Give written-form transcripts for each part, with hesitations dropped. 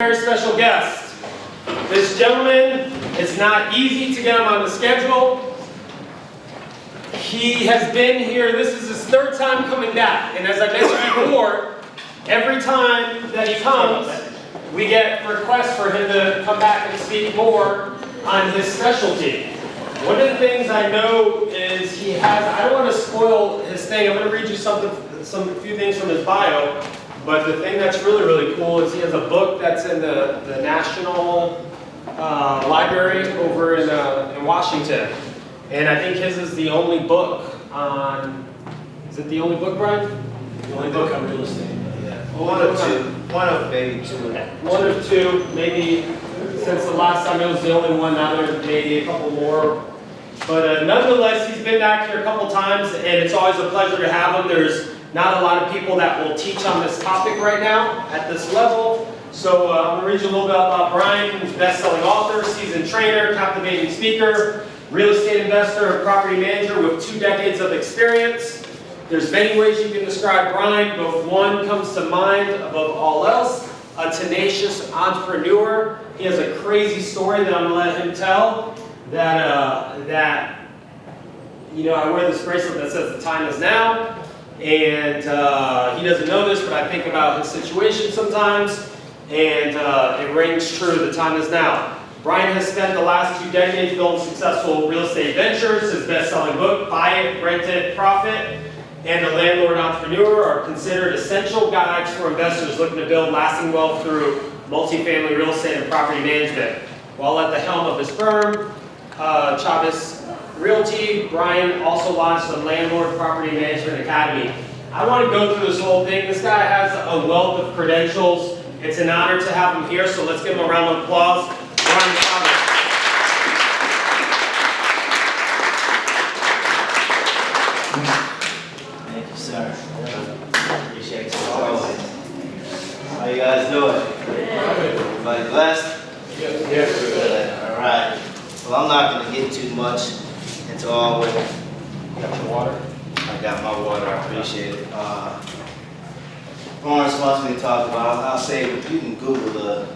Very special guest. This gentleman, it's not easy to get him on the schedule. He has been here, this is his third time coming back, and as I mentioned before, every time that he comes, we get requests for him to come back and speak more on his specialty. One of the things I know is he has, I don't want to spoil his thing, I'm going to read you a few things from his bio. But the thing that's really cool is he has a book that's in the National Library over in Washington. And I think his is the only book on, is it the only book, Brian? The only book on real estate. Yeah. One of two. One of maybe two. One of two, maybe since the last time it was the only one, now there's maybe a couple more. But nonetheless, he's been back here a couple times and it's always a pleasure to have him. There's not a lot of people that will teach on this topic right now at this level. So I'm going to read you a little bit about Bryan, who's a best-selling author, seasoned trainer, captivating speaker, real estate investor, and property manager with 2 decades of experience. There's many ways you can describe Bryan, but one comes to mind above all else, a tenacious entrepreneur. He has a crazy story that I'm going to let him tell, that you know, I wear this bracelet that says the time is now. And he doesn't know this, but I think about his situation sometimes, and it rings true, the time is now. Bryan has spent the last 2 decades building successful real estate ventures. His best-selling book, Buy It, Rent It, Profit, and The Landlord Entrepreneur are considered essential guides for investors looking to build lasting wealth through multifamily real estate and property management. While at the helm of his firm, Chavis Realty, Bryan also launched the Landlord Property Management Academy. I want to go through this whole thing. This guy has a wealth of credentials. It's an honor to have him here, so let's give him a round of applause. Bryan Chavis. Thank you, sir. Appreciate it as always. How you guys doing? Everybody blessed? Yes. Good. All right. Well, I'm not going to get too much into all with it. Got your water? I got my water. I appreciate it. Lawrence wants me to talk about. I'll say you can Google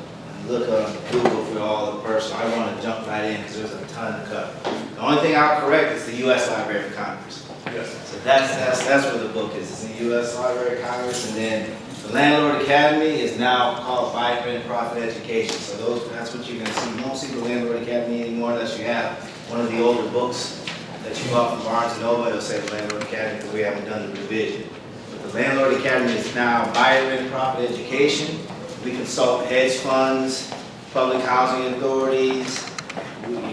look on Google for all the person. I want to jump right in because there's a ton to cover. The only thing I'll correct is the U.S. Library of Congress. Yes. So that's where the book is. It's in the U.S. Library of Congress, and then the Landlord Academy is now called Buy It, Rent It, Profit Education. So that's what you're going to see. You won't see the Landlord Academy anymore unless you have one of the older books that you bought from Barnes & Noble. It'll say the Landlord Academy because we haven't done the revision. But the Landlord Academy is now Buy It, Rent It, Profit Education. We consult hedge funds, public housing authorities,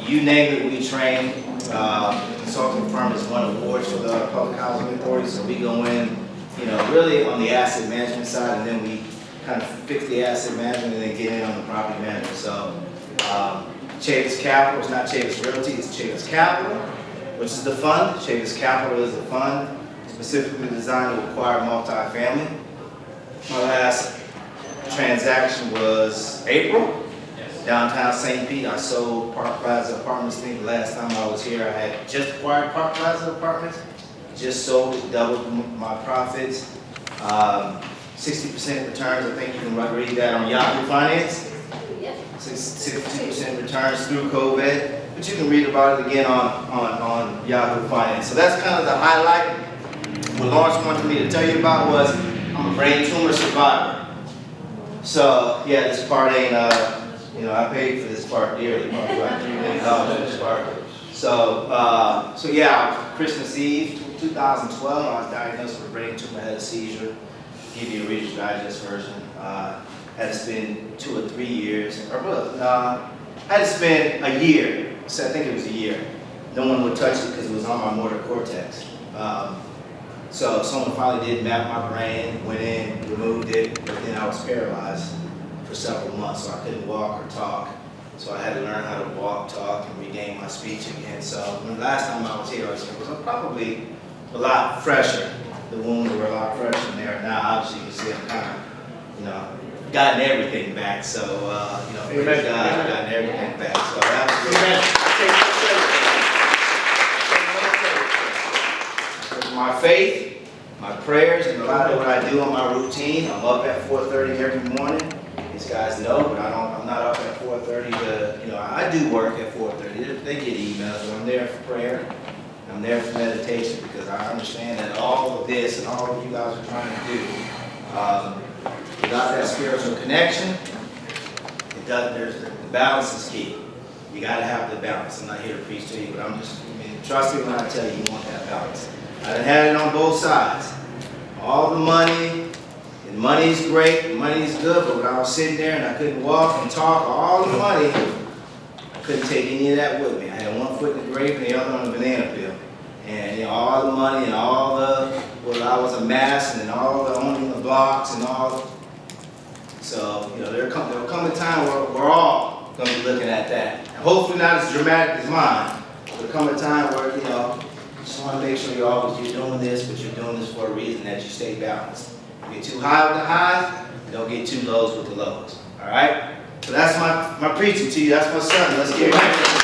you name it, we train. The consulting firm has won awards for the public housing authorities, so we go in, you know, really on the asset management side, and then we kind of fix the asset management and then get in on the property management. So Chavis Capital, it's not Chavis Realty, it's Chavis Capital, which is the fund. Chavis Capital is the fund specifically designed to acquire multifamily. My last transaction was April. Downtown St. Pete. I sold Park Plaza Apartments. I think the last time I was here, I had just acquired Park Plaza Apartments. Just sold it, doubled my profits. 60% returns. I think you can read that on Yahoo Finance. 62% returns through COVID. But you can read about it again on Yahoo Finance. So that's kind of the highlight. What Lawrence wanted me to tell you about was I'm a brain tumor survivor. So yeah, this part ain't you know, I paid for this part dearly, probably about $3 million for this part. So yeah, Christmas Eve, 2012, I was diagnosed with a brain tumor, had a seizure. Give you a Reader's Digest version. Had to spend 2 or 3 years, or well, had to spend a year. So I think it was a year. No one would touch it because it was on my motor cortex. So someone finally did map my brain, went in, removed it, but then I was paralyzed for several months, so I couldn't walk or talk. So I had to learn how to walk, talk, and regain my speech again. So the last time I was here, it was probably a lot fresher. The wounds were a lot fresher than they are now. Obviously, you can see I'm kind of, you know, gotten everything back. So, you know, praise God, I've gotten everything back. So that's my faith, my prayers, and a lot of what I do on my routine. I'm up at 4:30 every morning. these guys know, but I'm not up at 4:30 to, I do work at 4:30. They get emails, but I'm there for prayer. I'm there for meditation because I understand that all of this and all of you guys are trying to do, without that spiritual connection, the balance is key. You got to have the balance. I'm not here to preach to you, but trust me when I tell you, you want that balance. I done had it on both sides. All the money, and money's great, money's good, but when I was sitting there and I couldn't walk and talk, all the money, I couldn't take any of that with me. I had one foot in the grave and the other on the banana peel. And all the money and all what I was amassing and all the owning the blocks and all. So, there'll come a time where we're all going to be looking at that. And hopefully not as dramatic as mine. There'll come a time where, just want to make sure you're doing this, but you're doing this for a reason, that you stay balanced. You get too high with the highs, and don't get too lows with the lows. All right? So that's my preaching to you. That's my son. Let's get ready.